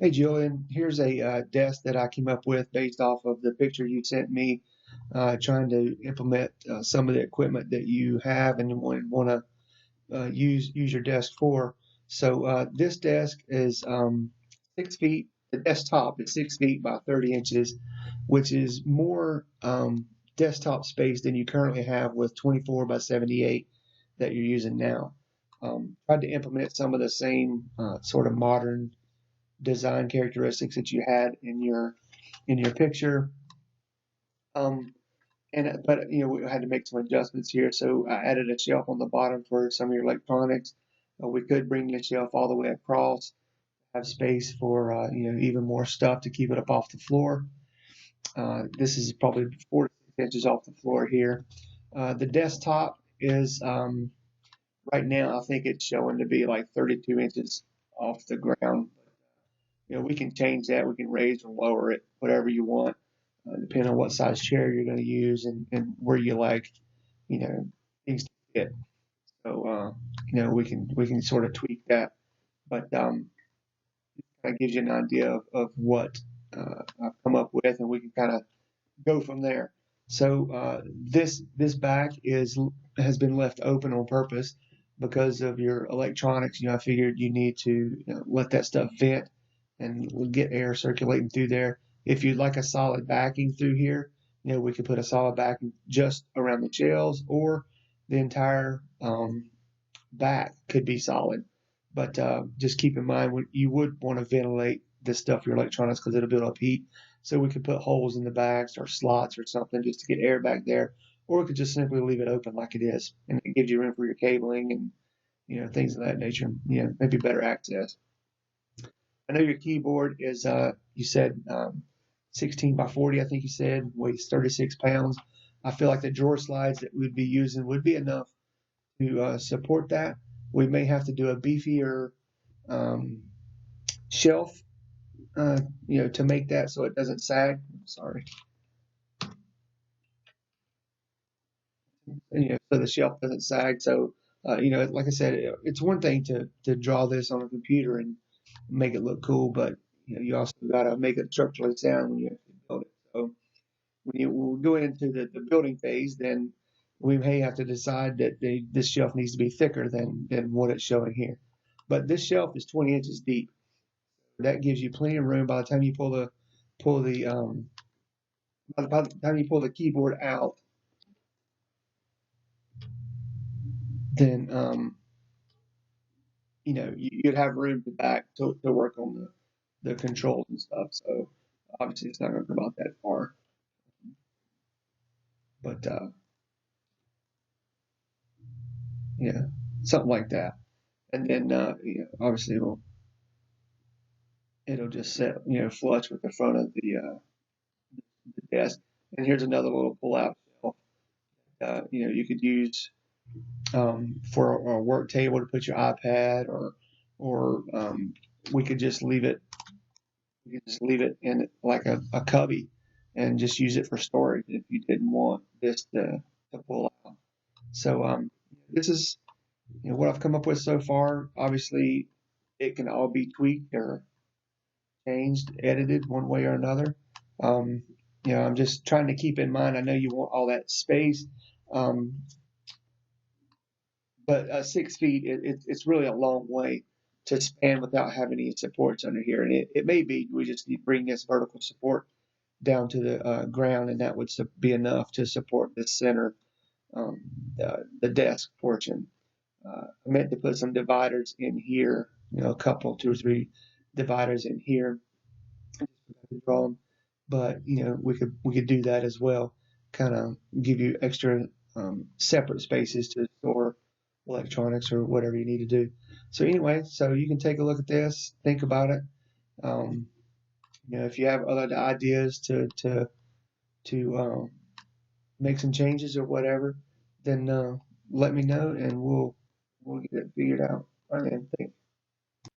Hey Julian, here's a desk that I came up with based off of the picture you sent me, trying to implement some of the equipment that you have and want to use your desk for. So this desk is 6 feet. The desktop is 6 feet by 30 inches, which is more desktop space than you currently have with 24 by 78 that you're using now. Tried to implement some of the same sort of modern design characteristics that you had in your picture. Um, but we had to make some adjustments here. So I added a shelf on the bottom for some of your electronics. We could bring the shelf all the way across, have space for even more stuff to keep it up off the floor. This is probably 4 to 6 inches off the floor here. The desktop is right now, I think it's showing to be like 32 inches off the ground. We can change that. We can raise or lower it, whatever you want, depending on what size chair you're going to use and where you like, you know, things to fit. So, we can sort of tweak that, but that gives you an idea of what I've come up with, and we can kind of go from there. So this back has been left open on purpose because of your electronics. I figured you need to let that stuff vent and get air circulating through there. If you'd like a solid backing through here, we could put a solid backing just around the shelves, or the entire back could be solid. But just keep in mind, you would want to ventilate this stuff, your electronics, because it'll build up heat. So we could put holes in the backs or slots or something just to get air back there, or we could just simply leave it open like it is, and it gives you room for your cabling and things of that nature. Maybe better access. I know your keyboard is you said 16 by 40. I think you said weighs 36 pounds. I feel like the drawer slides that we'd be using would be enough to support that. We may have to do a beefier um, shelf, to make that so it doesn't sag. Sorry, so the shelf doesn't sag. So, like I said, it's one thing to draw this on a computer and make it look cool, but you also got to make it structurally sound when you actually build it. So when we go into the building phase, then we may have to decide that this shelf needs to be thicker than what it's showing here. But this shelf is 20 inches deep. That gives you plenty of room by the time you pull the by the time you pull the keyboard out, then you'd have room to back to work on the controls and stuff. So obviously it's not going to come out that far, but yeah, something like that. And then obviously it'll just set flush with the front of the desk. And here's another little pull out shelf. You could use for a work table to put your iPad, or we could just leave it. We could just leave it in like a cubby and just use it for storage if you didn't want this to pull out. So this is what I've come up with so far. Obviously, it can all be tweaked or changed, edited one way or another. Um, I'm just trying to keep in mind. I know you want all that space, um, but 6 feet, it's really a long way to span without having any supports under here. And it may be we just need to bring this vertical support down to the ground, and that would be enough to support the center, um, the desk portion. I meant to put some dividers in here, a couple, two or three dividers in here, draw them. But we could do that as well. Kind of give you extra separate spaces to store electronics or whatever you need to do. So anyway, so you can take a look at this, think about it. Um, if you have other ideas to make some changes or whatever, then let me know and we'll get it figured out. All right, man. Thanks.